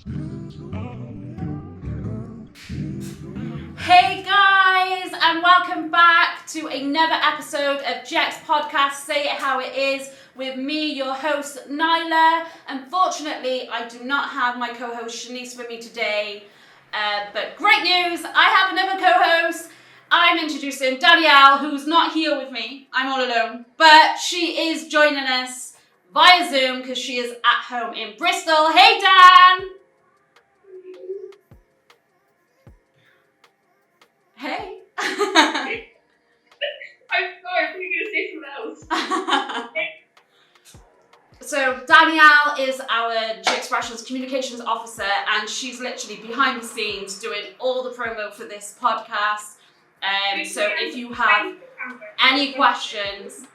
Hey guys, and welcome back to another episode of Jack's podcast, Say It How It Is, with me, your host, Nyla. Unfortunately, I do not have my co-host, Shanice, with me today, but great news, I have another co-host. I'm introducing Danielle, who's not here with me. I'm all alone, but she is joining us via Zoom because she is at home in Bristol. Hey, Dan! Hey. I'm sorry, I thought you were going to say something else. So Danielle is our G Expressions Communications Officer, and she's literally behind the scenes doing all the promo for this podcast. So if you have any questions,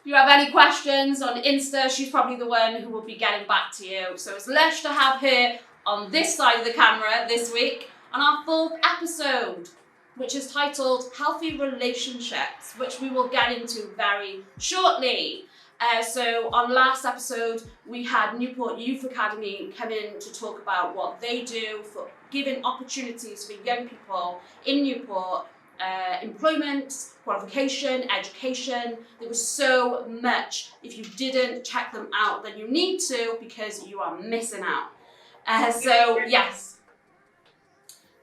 on Insta, she's probably the one who will be getting back to you. So it's lush to have her on this side of the camera this week on our 4th episode, which is titled Healthy Relationships, which we will get into very shortly. So on last episode, we had Newport Youth Academy come in to talk about what they do for giving opportunities for young people in Newport, employment, qualification, education. There was so much. If you didn't check them out, then you need to, because you are missing out. So yes,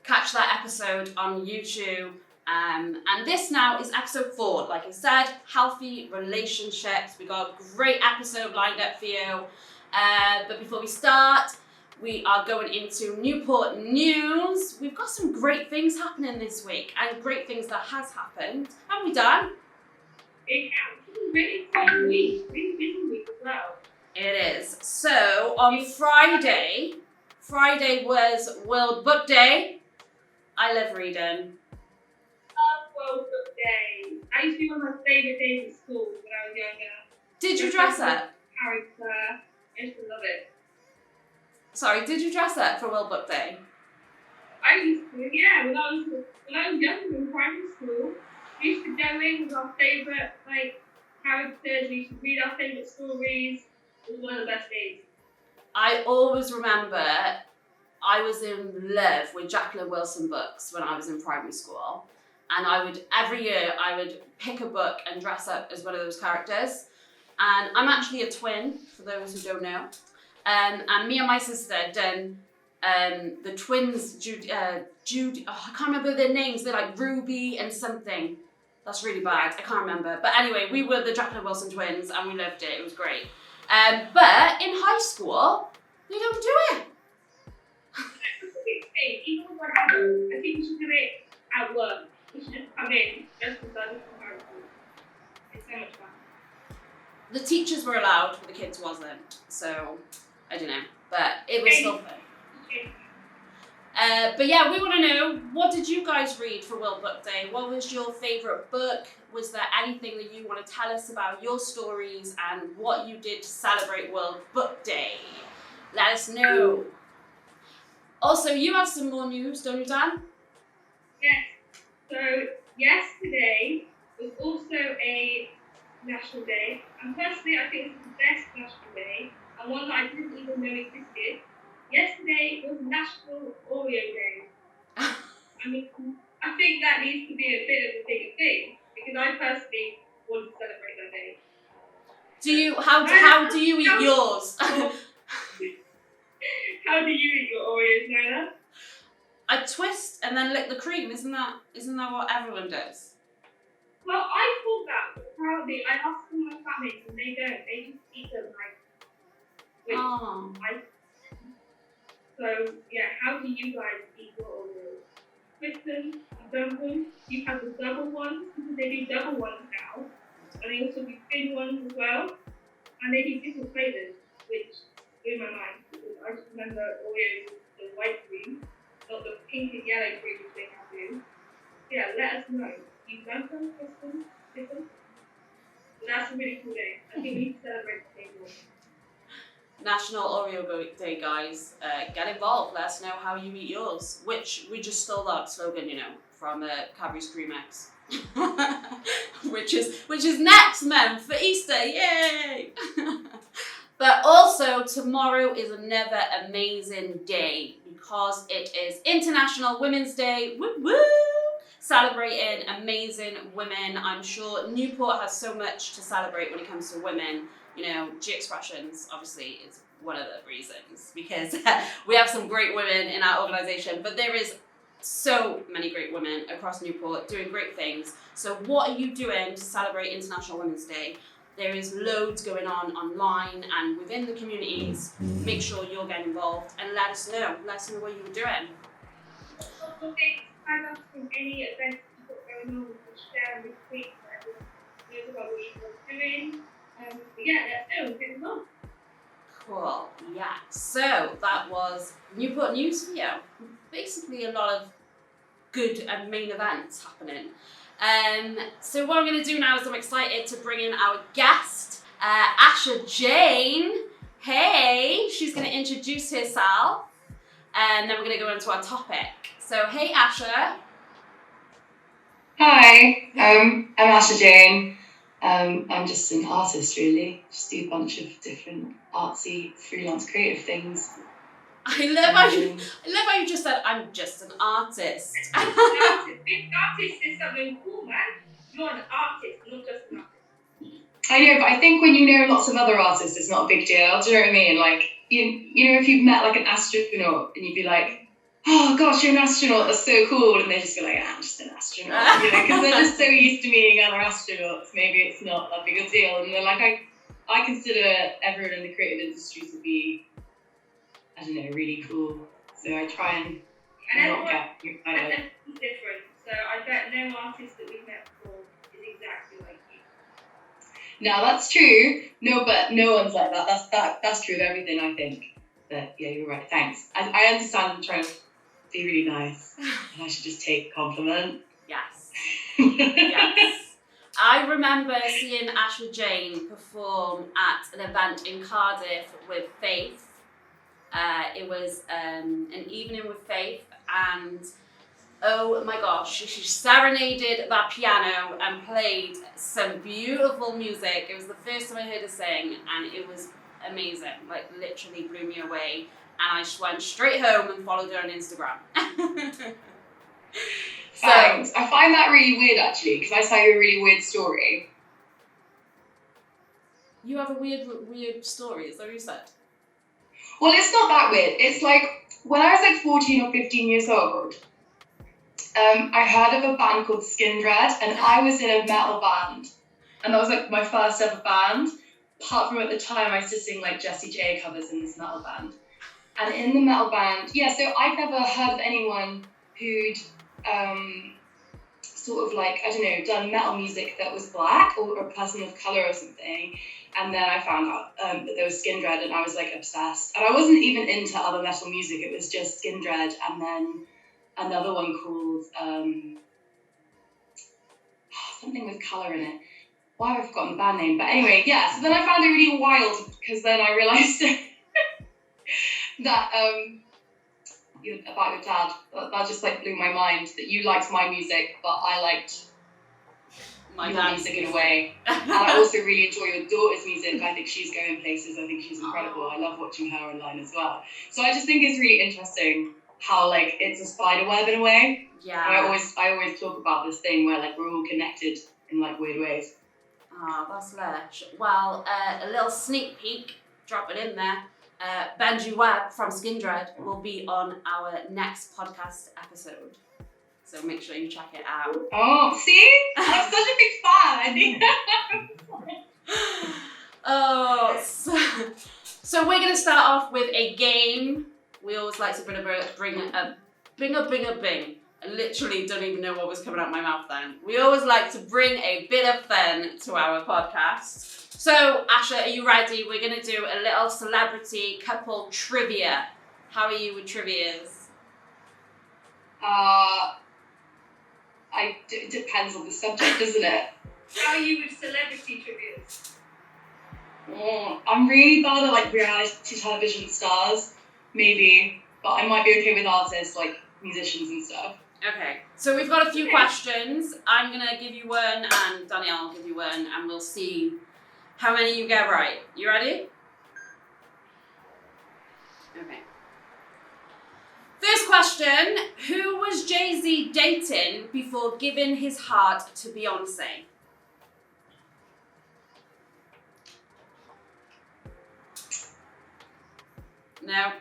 catch that episode on YouTube. And this now is episode 4. Like I said, healthy relationships. We got a great episode lined up for you. But before we start, we are going into Newport news. We've got some great things happening this week, and great things that has happened. Haven't we done? It has been a really fun week, really busy week as well. It is. So on Friday was World Book Day. I love reading. World Book Day. I used to be one of my favourite days at school when I was younger. Did you dress up? Character. I used to love it. Sorry, did you dress up for World Book Day? I used to, yeah. When I was younger in primary school, we used to go in with our favourite characters. We used to read our favourite stories. It was one of the best days. I always remember I was in love with Jacqueline Wilson books when I was in primary school. And every year I would pick a book and dress up as one of those characters. And I'm actually a twin, for those who don't know. And me and my sister done the twins, Judy, I can't remember their names. They're like Ruby and something. That's really bad, I can't remember. But anyway, we were the Jacqueline Wilson twins and we loved it, it was great. But in high school, they don't do it. That's a big thing. Even when I think we should do it at work. We should just come in, just as done from our school. It's so much fun. The teachers were allowed, but the kids wasn't. So, I don't know. But it was still fun. But yeah, we want to know, what did you guys read for World Book Day? What was your favourite book? Was there anything that you want to tell us about your stories and what you did to celebrate World Book Day? Let us know. Also, you have some more news, don't you, Dan? Yes. So, yesterday was also a national day. And personally, I think it's the best national day, and one that I didn't even know existed. Yesterday was National Oreo Day. I mean, I think that needs to be a bit of a bigger thing, because I personally want to celebrate that day. How do you eat yours? How do you eat your Oreos, Nyla? I twist and then lick the cream. Isn't that what everyone does? Well, I thought that, but apparently I asked some of my flatmates and they don't. They just eat them So yeah, how do you guys eat your Oreos? Twist them, dump them. You have the double ones, because they do double ones now, and they also do thin ones as well, and they do different flavors, which blew my mind, because I just remember Oreos with the white cream, not the pink and yellow cream which they now do. Yeah, let us know. You dump them, twist them, dip them. But that's a really cool day. I think we need to celebrate the day more. National Oreo Day, guys. Get involved. Let us know how you eat yours. Which we just stole that slogan, from Cadbury's Cream X, which is next month for Easter. Yay! But also, tomorrow is another amazing day because it is International Women's Day. Woo woo! Celebrating amazing women. I'm sure Newport has so much to celebrate when it comes to women. You know, G Expressions obviously is one of the reasons because we have some great women in our organisation, but there is so many great women across Newport doing great things. So what are you doing to celebrate International Women's Day? There is loads going on online and within the communities. Make sure you'll get involved and let us know. Let us know what you were doing. Okay, sign up from any events you've got going on, share and retweet so everyone knows about what you're doing. But yeah, let's go, get involved. Cool, yeah. So that was Newport News for you. Basically a lot of good and main events happening. So what I'm going to do now is I'm excited to bring in our guest, Asha Jane. Hey, she's going to introduce herself and then we're going to go into our topic. So hey Asha. Hi, I'm Asha Jane. I'm just an artist really, just do a bunch of different artsy, freelance creative things. I love how you just said, I'm just an artist. Being an artist is something cool, man. You're an artist, not just an artist. I know, but I think when you know lots of other artists, it's not a big deal. Do you know what I mean? Like, you know, if you've met like an astronaut and you'd be like, oh gosh, you're an astronaut, that's so cool. And they just be like, I'm just an astronaut. You know, because they're just so used to meeting other astronauts. Maybe it's not that big a deal. And they're like, I consider everyone in the creative industry to be, I don't know, really cool. So I try and not get And it's different. So I bet no artist that we've met before is exactly like you. No, that's true. No, but no one's like that. That's true of everything, I think. But yeah, you're right. Thanks. I understand I'm trying to be really nice. And I should just take compliment. Yes. Yes. I remember seeing Asha Jane perform at an event in Cardiff with Faith. It was an evening with Faith, and oh my gosh, she serenaded that piano and played some beautiful music. It was the first time I heard her sing, and it was amazing. Like, literally blew me away. And I just went straight home and followed her on Instagram. Thanks. I find that really weird, actually, because I saw you a really weird story. You have a weird story, is that what you said? Well, it's not that weird. It's like, when I was like 14 or 15 years old, I heard of a band called Skindred, and I was in a metal band. And that was like my first ever band. Apart from at the time, I used to sing like Jessie J covers in this metal band. And in the metal band, yeah, so I'd never heard of anyone who'd sort of like, I don't know, done metal music that was black or a person of colour or something. And then I found out that there was Skindred, and I was like obsessed. And I wasn't even into other metal music, it was just Skindred, and then another one called something with colour in it. Why have I forgotten the band name? But anyway, yeah, so then I found it really wild because then I realised that about your dad, that just like blew my mind, that you liked my music, but I liked My your music in a way. And I also really enjoy your daughter's music. I think she's going places. I think she's incredible. I love watching her online as well. So I just think it's really interesting how like it's a spider web in a way. Yeah. And I always talk about this thing where like we're all connected in like weird ways. Oh, that's lush. Well, a little sneak peek, drop it in there. Benji Webb from Skindred will be on our next podcast episode. So make sure you check it out. Oh, see? I'm such a big fan. Oh, so we're going to start off with a game. We always like to bring a bing. I literally don't even know what was coming out of my mouth then. We always like to bring a bit of fun to our podcast. So, Asha, are you ready? We're going to do a little celebrity couple trivia. How are you with trivias? It depends on the subject, doesn't it? How are you with celebrity trivia? I'm really bad at like reality television stars, maybe, but I might be okay with artists like musicians and stuff. Okay, so we've got a few questions. I'm going to give you one and Danielle will give you one and we'll see how many you get right. You ready? Jay-Z dating before giving his heart to Beyonce? No.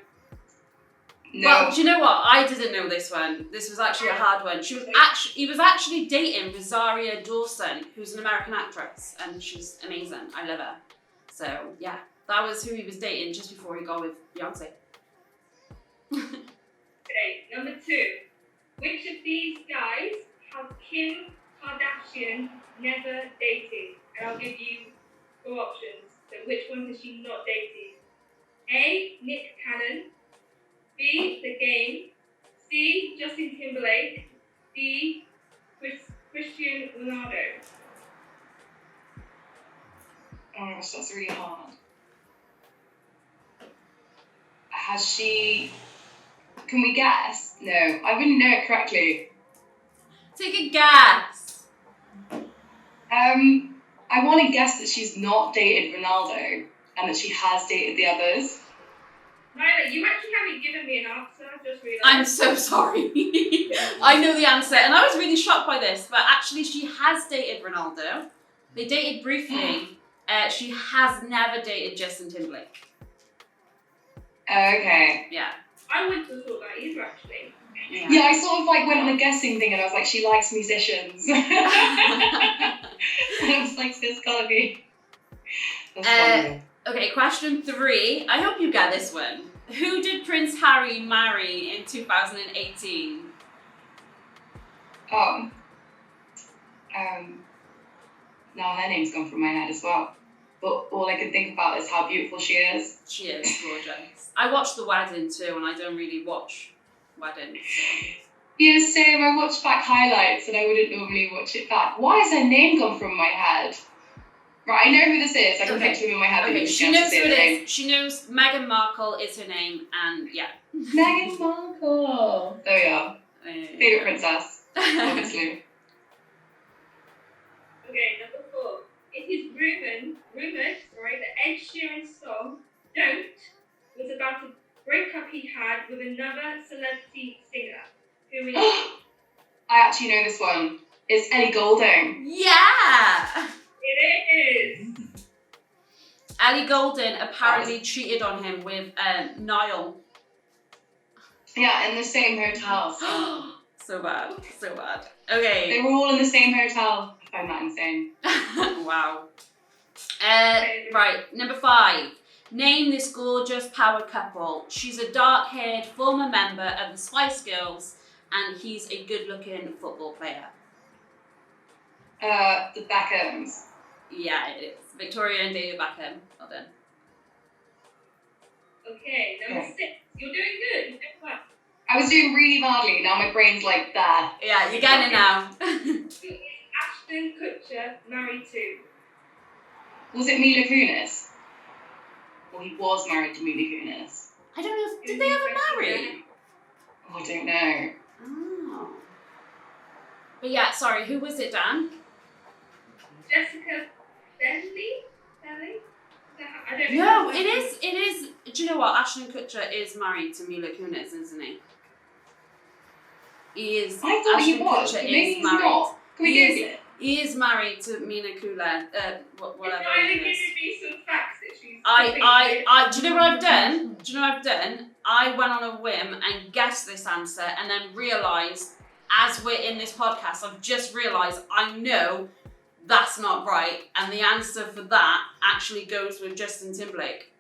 No. Well, do you know what? I didn't know this one. This was actually a hard one. He was actually dating Rosario Dawson, who's an American actress, and she's amazing. I love her. So yeah, that was who he was dating just before he got with Beyonce. Okay, number 2. Which of these guys have Kim Kardashian never dated? And I'll give you 4 options. So which one has she not dated? A. Nick Cannon. B. The Game. C. Justin Timberlake. D. Christian Ronaldo. Oh my gosh, that's really hard. Has she... Can we guess? No, I wouldn't know it correctly. Take a guess. I want to guess that she's not dated Ronaldo and that she has dated the others. Myla, you actually haven't given me an answer, I just realised. I'm so sorry. I know the answer, and I was really shocked by this, but actually she has dated Ronaldo. They dated briefly. She has never dated Justin Timberlake. Okay. Yeah. I wouldn't have thought that either, actually. Yeah, I sort of like went on a guessing thing and I was like, she likes musicians. And I was like, so it's gotta be. Okay, question 3. I hope you get this one. Who did Prince Harry marry in 2018? Now her name's gone from my head as well. But all I can think about is how beautiful she is. She is gorgeous. I watched the wedding too, and I don't really watch weddings. So. Yeah, same. I watched back highlights and I wouldn't normally watch it back. Why has her name gone from my head? Right, I know who this is. I can picture him in my head. Okay, she knows who it is. She knows Meghan Markle is her name, and yeah. Meghan Markle. There we are. Favourite princess, obviously. Okay, number 4. It is rumoured, that Ed Sheeran's song, Don't, was about a breakup he had with another celebrity singer. Who is it? I actually know this one. It's Ellie Goulding. Yeah! It is! Ellie Goulding apparently cheated on him with Niall. Yeah, in the same hotel. So bad, so bad. Okay. They were all in the same hotel. I find that insane. Wow. Right, number 5. Name this gorgeous power couple. She's a dark-haired former member of the Spice Girls, and he's a good-looking football player. The Beckhams. Yeah, it is. Victoria and David Beckham. Well done. Okay, number 6. You're doing good. You're doing well. I was doing really badly. Now my brain's like there. Yeah, you're getting it now. Who is Ashton Kutcher married to? Was it Mila Kunis? Well, he was married to Mila Kunis. I don't know. Did they ever marry? Oh, I don't know. Oh. But yeah, sorry. Who was it, Dan? Jessica Bentley? I don't No, know. it is. Do you know what? Ashton Kutcher is married to Mila Kunis, isn't he? He is. I thought he was. Kutcher Maybe is he's married. not. Can we Google it? He is married to Mina Kula, whatever her It's name only is. giving me some facts that she's... Do you know what I've done? I went on a whim and guessed this answer and then realised, as we're in this podcast, I've just realised I know that's not right, and the answer for that actually goes with Justin Timberlake.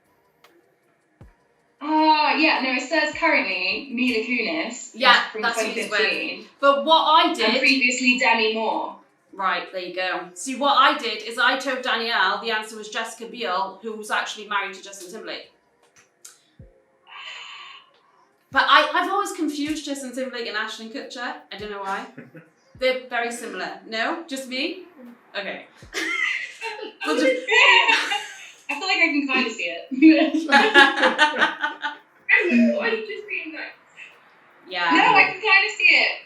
Yeah, no, it says currently Mila Kunis. Yeah, from that's who he's 2015. with. But what I did... And previously Demi Moore. Right, there you go. See, what I did is I told Danielle the answer was Jessica Biel, who was actually married to Justin Timberlake. But I've always confused Justin Timberlake and Ashton Kutcher. I don't know why. They're very similar. No? Just me? Okay. I feel like I can kind of see it. Why are you just being like... Yeah. No, I can kind of see it.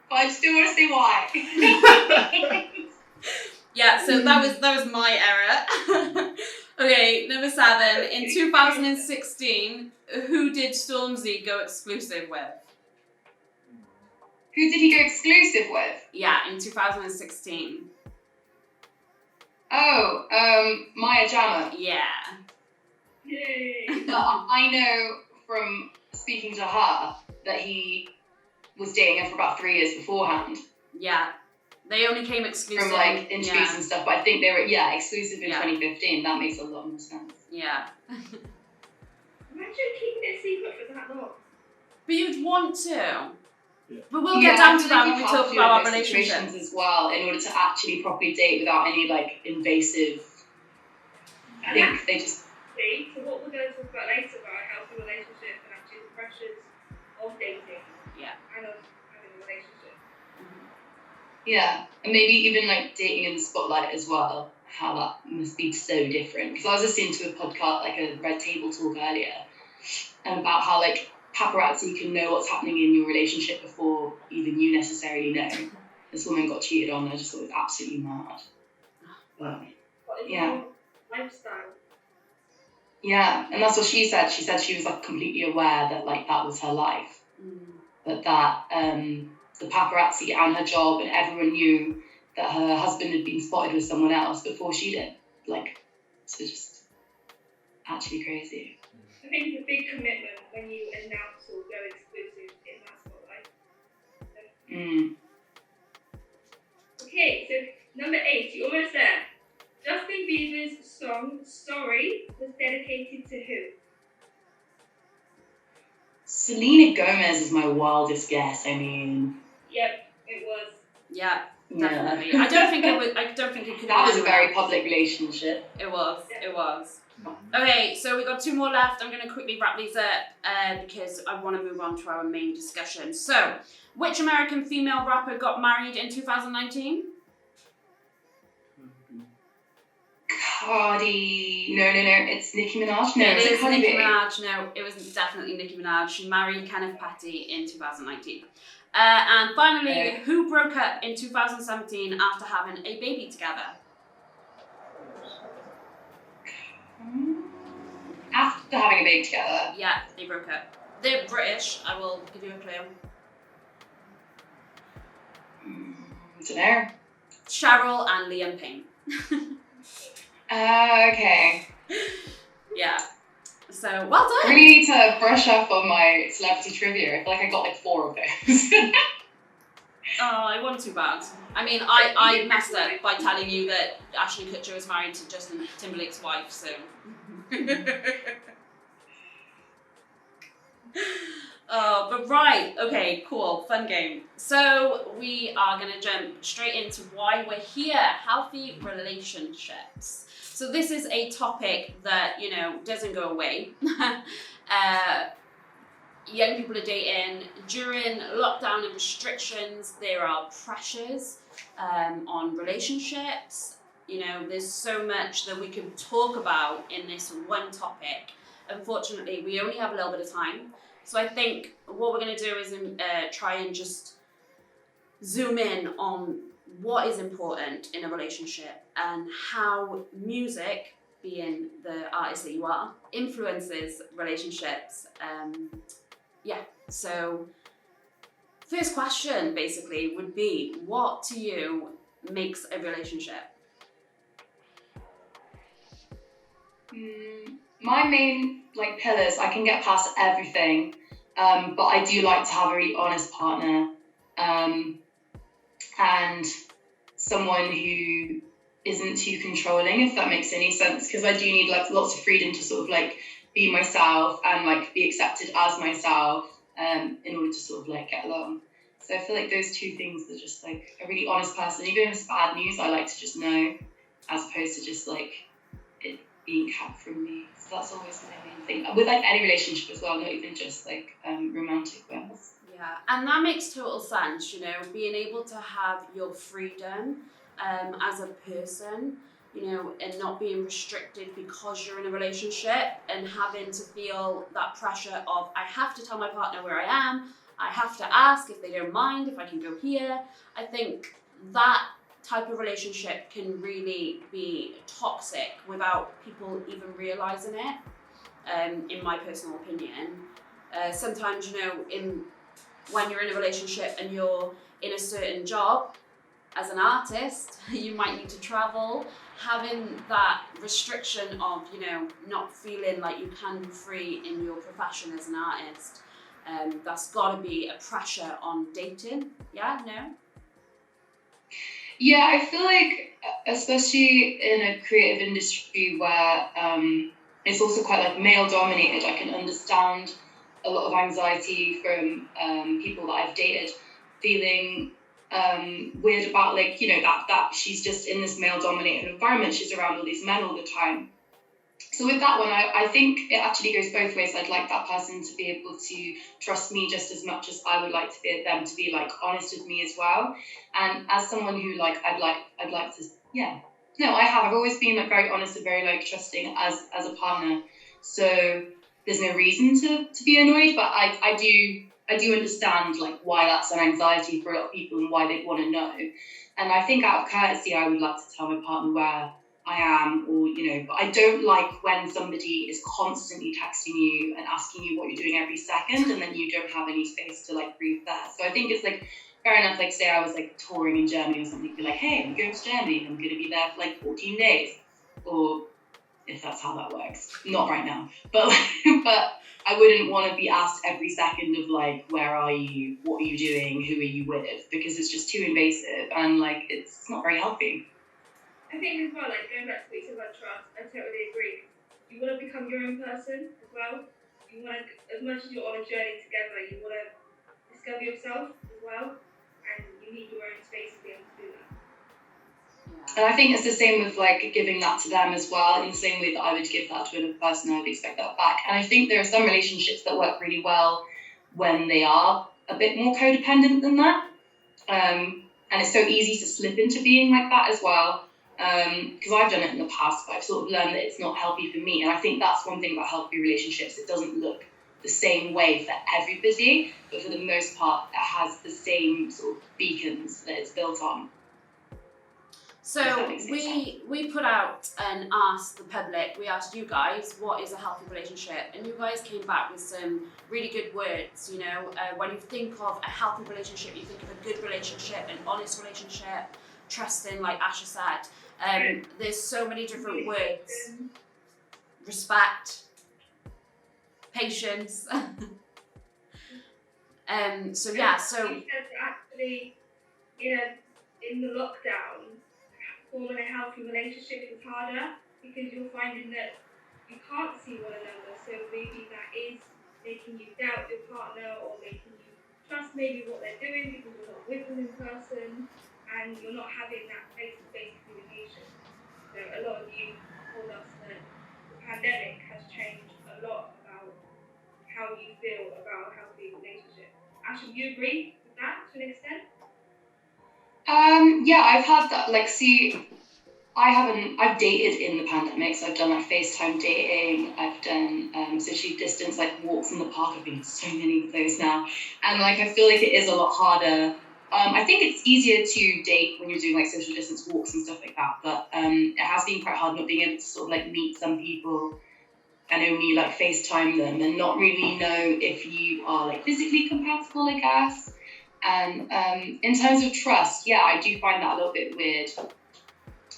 But I still want to say why. Yeah, so that was my error. Okay, number 7. In 2016, who did Stormzy go exclusive with? Who did he go exclusive with? Yeah, in 2016. Oh, Maya Jama. Yeah. Yay! I know from speaking to her that he was dating her for about 3 years beforehand. Yeah. They only came exclusive. From like interviews and stuff, but I think they were exclusive in 2015. That makes a lot more sense. Yeah. Imagine keeping it secret for that long. But you'd want to. Yeah. But we'll get down to that when we talk about our relationships relationships as well, in order to actually properly date without any like invasive. I think they just. So what we're going to talk about later about a healthy relationship and actually the pressures of dating. Yeah. And of having a relationship. Yeah, and maybe even like dating in the spotlight as well. How that must be so different. Because I was listening to a podcast, like a Red Table talk earlier, and about how like paparazzi can know what's happening in your relationship before even you necessarily know. This woman got cheated on, and I just thought it was absolutely mad. But, What is yeah. your lifestyle? Yeah, and that's what she said. She said she was like completely aware that like that was her life, but that the paparazzi and her job and everyone knew that her husband had been spotted with someone else before she did. Like, it's just actually crazy. I think it's a big commitment when you announce or go exclusive in that spotlight. Okay, so number 8, you're almost there. Justin Bieber's song Sorry was dedicated to who? Selena Gomez is my wildest guess. I mean, Yep, it was. Yeah, definitely. I don't think it could. That be was a very public relationship. It was. It was. Okay, so we got 2 more left. I'm going to quickly wrap these up because I want to move on to our main discussion. So, which American female rapper got married in 2019? Cardi. No. It's Nicki Minaj. No, It is Cardi Nicki B. Minaj. No, it was definitely Nicki Minaj. She married Kenneth Petty in 2019. And finally, who broke up in 2017 after having a baby together? After having a baby together. Yeah, they broke up. They're British. I will give you a clue. I don't know. Cheryl and Liam Payne. Okay. Yeah. So, well I done. really need to brush up on my celebrity trivia. I feel like I got like 4 of those. Oh, I wasn't too bad. I mean, I messed up by telling you that Ashton Kutcher was married to Justin Timberlake's wife, so. Oh, but right, okay, cool, fun game. So we are going to jump straight into why we're here, healthy relationships. So this is a topic that, you know, doesn't go away. Young people are dating. During lockdown and restrictions, there are pressures on relationships. You know, there's so much that we can talk about in this one topic. Unfortunately, we only have a little bit of time. So I think what we're going to do is try and just zoom in on what is important in a relationship and how music, being the artist that you are, influences relationships. So first question basically would be, what to you makes a relationship? My main pillars, I can get past everything, but I do like to have a really honest partner, and someone who isn't too controlling, if that makes any sense, because I do need lots of freedom to sort of be myself and be accepted as myself, in order to sort of get along. So I feel like those 2 things are just a really honest person. Even if it's bad news, I like to just know, as opposed to just it being kept from me. So that's always my main thing with any relationship as well, not even just romantic ones. Yeah, and that makes total sense, you know, being able to have your freedom as a person, you know, and not being restricted because you're in a relationship and having to feel that pressure of, I have to tell my partner where I am, I have to ask if they don't mind, if I can go here. I think that type of relationship can really be toxic without people even realising it, in my personal opinion. Sometimes, you know, when you're in a relationship and you're in a certain job, as an artist, you might need to travel, having that restriction of, not feeling like you can be free in your profession as an artist. That's got to be a pressure on dating. Yeah, no? Yeah, I feel like, especially in a creative industry where it's also quite like male dominated, I can understand a lot of anxiety from people that I've dated, feeling weird about that she's just in this male dominated environment, she's around all these men all the time. So with that one, I think it actually goes both ways. I'd like that person to be able to trust me just as much as I would like to be them to be like honest with me as well. And as someone who I'd like to, I've always been like very honest and very like trusting as a partner. So there's no reason to be annoyed, but I do understand like why that's an anxiety for a lot of people and why they want to know. And I think out of courtesy, I would like to tell my partner where I am, or but I don't like when somebody is constantly texting you and asking you what you're doing every second, and then you don't have any space to like breathe there. So I think it's like fair enough. Like say I was like touring in Germany or something, be like, hey, I'm going to Germany. I'm going to be there for like 14 days, or if that's how that works. Not right now, but I wouldn't want to be asked every second of like, where are you? What are you doing? Who are you with? Because it's just too invasive and like it's not very healthy. I think as well, like going back to what you said about trust, I totally agree. You want to become your own person as well. You want to, as much as you're on a journey together, you want to discover yourself as well, and you need your own space to be able to do that. And I think it's the same with like giving that to them as well, in the same way that I would give that to another person, I would expect that back. And I think there are some relationships that work really well when they are a bit more codependent than that. And it's so easy to slip into being like that as well. Because I've done it in the past, but I've sort of learned that it's not healthy for me. And I think that's one thing about healthy relationships. It doesn't look the same way for everybody, but for the most part, it has the same sort of beacons that it's built on. So we put out and asked the public, we asked you guys, what is a healthy relationship? And you guys came back with some really good words, when you think of a healthy relationship, you think of a good relationship, an honest relationship, trusting, like Asha said. There's so many different words. Respect, patience. So you said that actually in the lockdown, forming a healthy relationship is harder because you're finding that you can't see one another. So maybe that is making you doubt your partner or making you trust maybe what they're doing because you're not with them in person and you're not having that face-to-face communication. So a lot of you told us that the pandemic has changed a lot about how you feel about a healthy relationship. Asha, do you agree with that to an extent? Yeah, I've had that, I've dated in the pandemic, so I've done like FaceTime dating, I've done socially distanced like walks in the park, I've been to so many of those now, and like I feel like it is a lot harder. I think it's easier to date when you're doing like social distance walks and stuff like that, but it has been quite hard not being able to sort of like meet some people and only like FaceTime them and not really know if you are like physically compatible, I guess. And in terms of trust, yeah, I do find that a little bit weird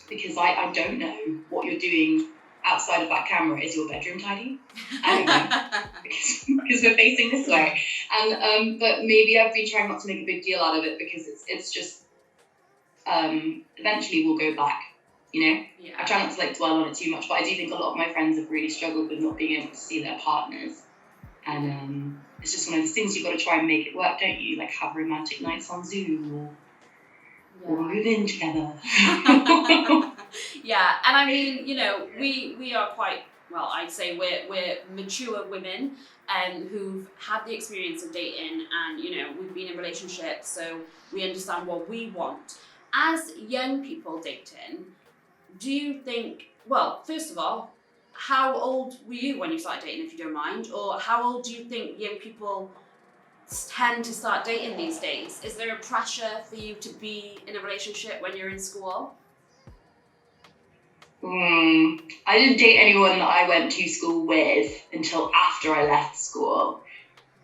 because I don't know what you're doing outside of that camera. Is your bedroom tidy? I don't know because we're facing this way. And but maybe I've been trying not to make a big deal out of it because it's just eventually we'll go back. Yeah. I try not to like dwell on it too much, but I do think a lot of my friends have really struggled with not being able to see their partners. And it's just one of those things you've got to try and make it work, don't you? Like have romantic nights on Zoom or move in together. Yeah, and I mean, we are quite, well, I'd say we're mature women who've had the experience of dating and, we've been in relationships, so we understand what we want. As young people dating, do you think, well, first of all, how old were you when you started dating, if you don't mind? Or how old do you think young people tend to start dating these days? Is there a pressure for you to be in a relationship when you're in school? I didn't date anyone that I went to school with until after I left school.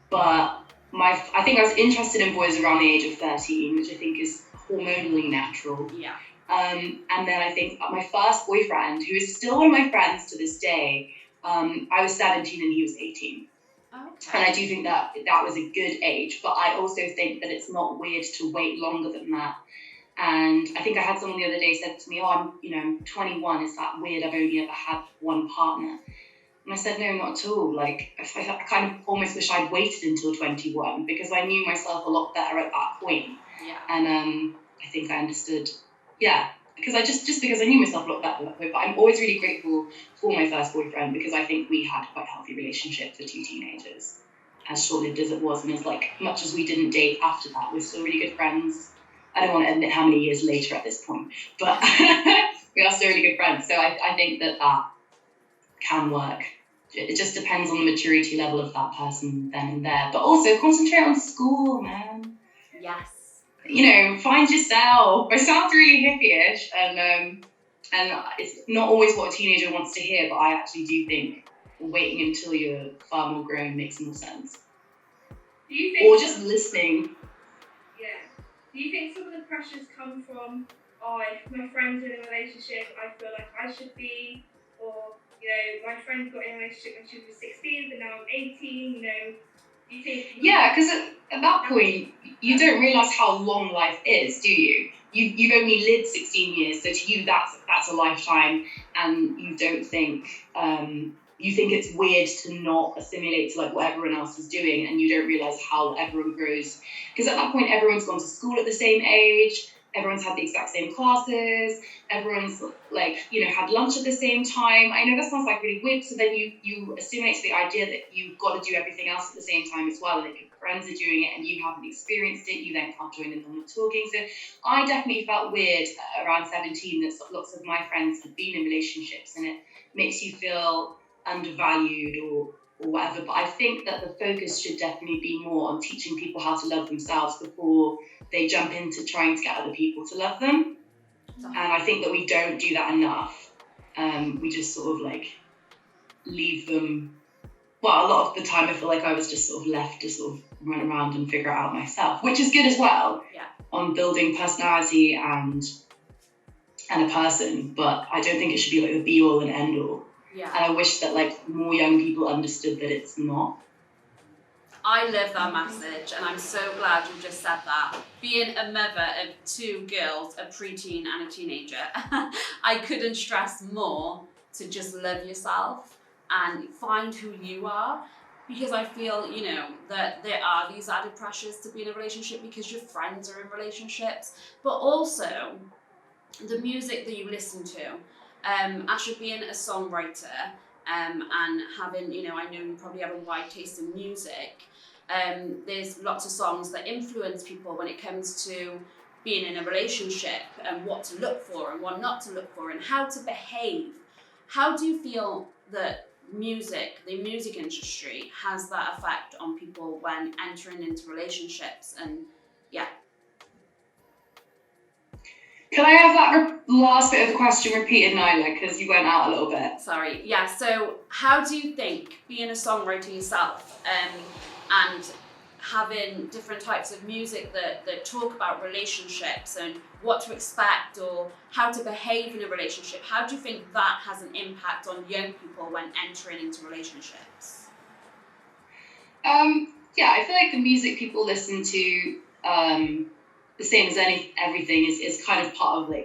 But I think I was interested in boys around the age of 13, which I think is hormonally natural. Yeah. And then I think my first boyfriend, who is still one of my friends to this day, I was 17 and he was 18. Okay. And I do think that was a good age, but I also think that it's not weird to wait longer than that. And I think I had someone the other day said to me, I'm 21, is that weird? I've only ever had one partner. And I said, no, not at all. Like, I kind of almost wish I'd waited until 21 because I knew myself a lot better at that point. Yeah. And I think I understood, because I just because I knew myself a lot better at that point. But I'm always really grateful for my first boyfriend because I think we had quite a healthy relationship for 2 teenagers, as short-lived as it was. And as much as we didn't date after that, we're still really good friends. I don't want to admit how many years later at this point, but we are still really good friends. So I think that can work. It just depends on the maturity level of that person then and there. But also concentrate on school, man. Yes. Find yourself. I sound really hippie-ish, and it's not always what a teenager wants to hear, but I actually do think waiting until you're far more grown makes more sense. Do you think? Or just listening. Yeah. Do you think some of the pressures come from, if my friend's in a relationship, I feel like I should be, or my friend got in a relationship when she was 16, but now I'm 18, do you think... Yeah, because at that point, you don't realise how long life is, do you? You've only lived 16 years, so to you that's a lifetime, and you don't think... you think it's weird to not assimilate to what everyone else is doing, and you don't realise how everyone grows. Because at that point, everyone's gone to school at the same age, everyone's had the exact same classes, everyone's had lunch at the same time. I know that sounds really weird, so then you assimilate to the idea that you've got to do everything else at the same time as well, and if your friends are doing it and you haven't experienced it, you then can't join in on the talking. So I definitely felt weird around 17 that lots of my friends had been in relationships, and it makes you feel undervalued or whatever. But I think that the focus should definitely be more on teaching people how to love themselves before they jump into trying to get other people to love them. And I think that we don't do that enough. We just sort of leave them. Well, a lot of the time I feel like I was just sort of left to sort of run around and figure it out myself, which is good as well. Yeah. On building personality and a person, but I don't think it should be the be all and end all. Yeah. And I wish that more young people understood that it's not. I love that message, and I'm so glad you just said that. Being a mother of 2 girls, a preteen and a teenager, I couldn't stress more to just love yourself and find who you are, because I feel, that there are these added pressures to be in a relationship because your friends are in relationships, but also the music that you listen to. Asha, being a songwriter and having, I know you probably have a wide taste in music, there's lots of songs that influence people when it comes to being in a relationship and what to look for and what not to look for and how to behave. How do you feel that the music industry has that effect on people when entering into relationships? And Can I have that last bit of the question repeated, Nyla, because you went out a little bit? Sorry, yeah, so how do you think being a songwriter yourself and having different types of music that talk about relationships and what to expect or how to behave in a relationship, how do you think that has an impact on young people when entering into relationships? I feel like the music people listen to, the same as everything is kind of part of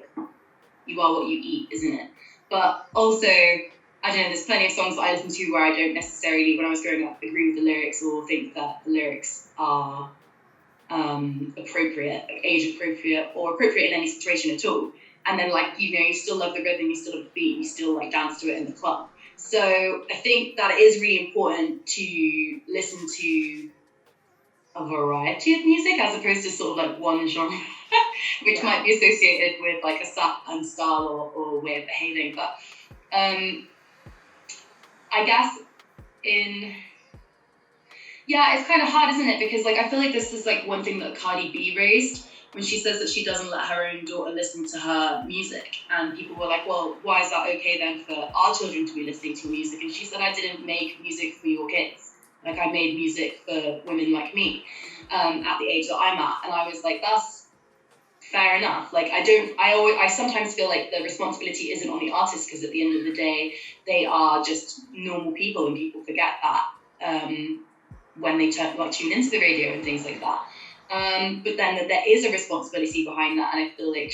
you are what you eat, isn't it? But also, I don't know, there's plenty of songs that I listen to where I don't necessarily, when I was growing up, agree with the lyrics or think that the lyrics are appropriate, age appropriate, or appropriate in any situation at all. And then you still love the rhythm, you still love the beat, you still dance to it in the club. So I think that it is really important to listen to a variety of music as opposed to sort of one genre, which might be associated with a certain style or way of behaving. But I guess it's kind of hard, isn't it? Because I feel like this is one thing that Cardi B raised when she says that she doesn't let her own daughter listen to her music, and people were like, well, why is that okay then for our children to be listening to music? And she said, I didn't make music for your kids. Like I made music for women like me at the age that I'm at, and I was like, that's fair enough. Like I sometimes feel like the responsibility isn't on the artist, because at the end of the day, they are just normal people, and people forget that when they tune into the radio and things like that. But then that there is a responsibility behind that, and I feel like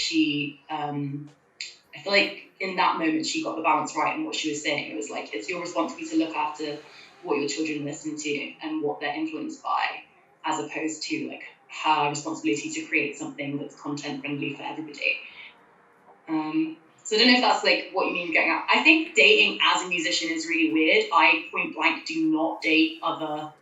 in that moment she got the balance right in what she was saying. It was like, it's your responsibility to look after what your children listen to and what they're influenced by, as opposed to like her responsibility to create something that's content friendly for everybody. So I don't know if that's like what you mean getting at. I think dating as a musician is really weird. I point blank do not date other.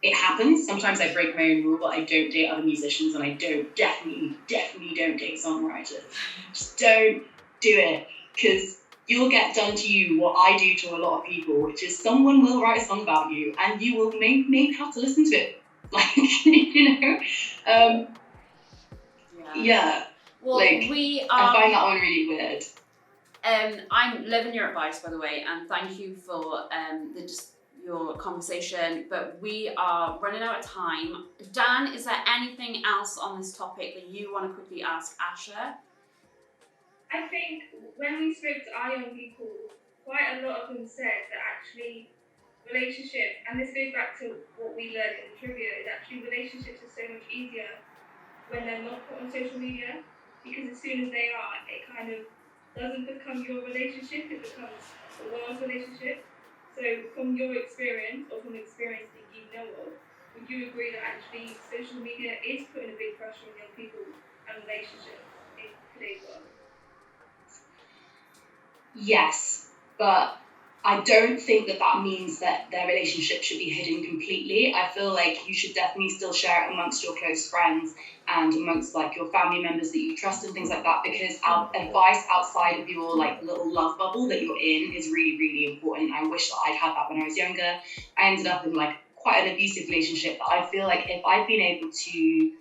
It happens. Sometimes I break my own rule, but I don't date other musicians, and I definitely don't date songwriters. Just don't do it, because you'll get done to you what I do to a lot of people, which is someone will write a song about you, and you will maybe have to listen to it. Like, you know? Yeah. Well, like, I find that one really weird. I'm loving your advice, by the way, and thank you for your conversation, but we are running out of time. Dan, is there anything else on this topic that you want to quickly ask Asha? I think when we spoke to our young people, quite a lot of them said that actually relationship, and this goes back to what we learned in the trivia, is actually relationships are so much easier when they're not put on social media, because as soon as they are, it kind of doesn't become your relationship, it becomes the world's relationship. So from your experience, or from experience that you know of, would you agree that actually social media is putting a big pressure on young people and relationships in today's world? Yes, but I don't think that means that their relationship should be hidden completely. I feel like you should definitely still share it amongst your close friends and amongst like your family members that you trust and things like that, because advice outside of your like little love bubble that you're in is really, really important. I wish that I'd had that when I was younger. I ended up in like quite an abusive relationship, but I feel like if I'd been able to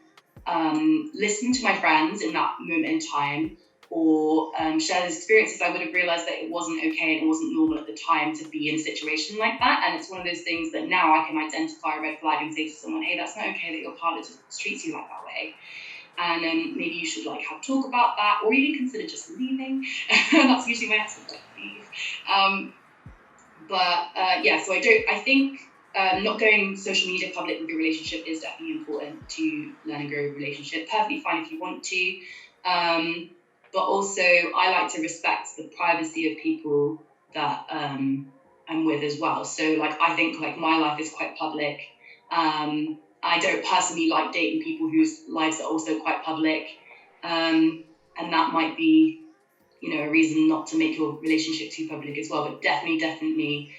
listen to my friends in that moment in time, or share those experiences, I would have realised that it wasn't okay and it wasn't normal at the time to be in a situation like that. And it's one of those things that now I can identify a red flag and say to someone, hey, that's not okay that your partner just treats you like that way. And maybe you should like have a talk about that, or even consider just leaving. That's usually my answer, like leave. So I think not going social media public with your relationship is definitely important to learn and grow a relationship. Perfectly fine if you want to. But also, I like to respect the privacy of people that I'm with as well. So, like, I think like my life is quite public. I don't personally like dating people whose lives are also quite public, and that might be, a reason not to make your relationship too public as well. But definitely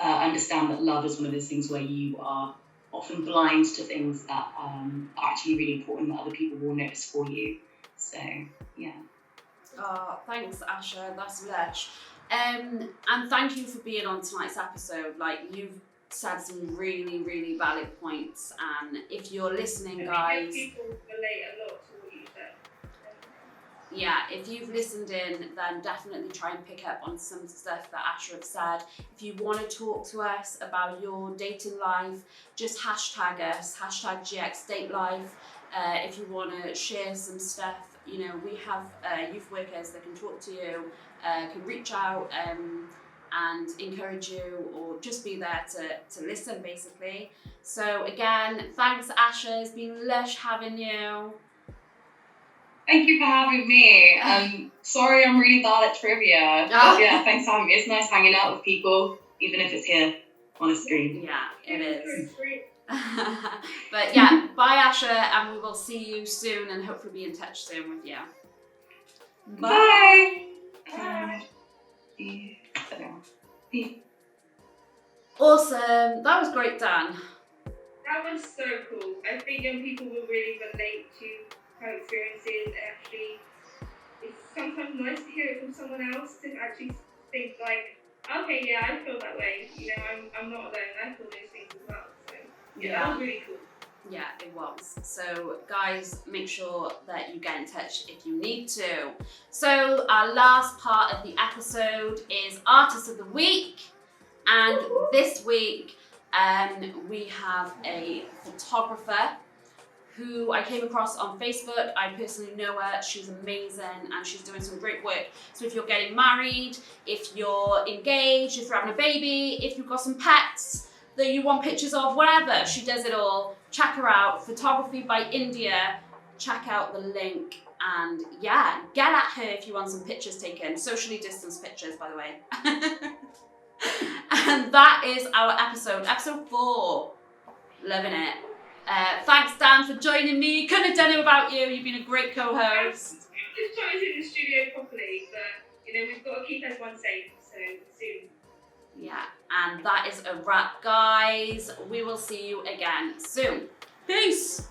understand that love is one of those things where you are often blind to things that are actually really important that other people will notice for you. So, yeah. Thanks, Asha. That's lush. And thank you for being on tonight's episode. Like, you've said some really, really valid points. And if you're listening, guys, people relate a lot to what you said. Yeah, if you've listened in, then definitely try and pick up on some stuff that Asha have said. If you want to talk to us about your dating life, just hashtag us, hashtag GXDateLife. If you want to share some stuff, we have youth workers that can talk to you, can reach out and encourage you, or just be there to listen, basically. So again, thanks, Asha. It's been lush having you. Thank you for having me. Sorry I'm really bad at trivia. But yeah, thanks for having me. It's nice hanging out with people, even if it's here on a screen. Yeah, it is. But yeah, bye, Asha, and we will see you soon and hopefully be in touch soon with you. Bye. Awesome. That was great, Dan. That was so cool. I think young people will really relate to her experiences, and actually it's sometimes nice to hear it from someone else, to actually think like, okay, yeah, I feel that way. I'm not alone. I feel those things as well. So yeah, that was really cool. Yeah, it was. So guys, make sure that you get in touch if you need to. So our last part of the episode is Artist of the Week. And this week, We have a photographer who I came across on Facebook. I personally know her. She's amazing and she's doing some great work. So if you're getting married, if you're engaged, if you're having a baby, if you've got some pets that you want pictures of, whatever, she does it all. Check her out. Photography by India. Check out the link and yeah, get at her if you want some pictures taken. Socially distanced pictures, by the way. And that is our episode 4. Loving it. Thanks, Dan, for joining me. Couldn't have done it without you. You've been a great co-host. We're just trying to do the studio properly, but we've got to keep everyone safe. So soon. Yeah, and that is a wrap, guys. We will see you again soon. Peace.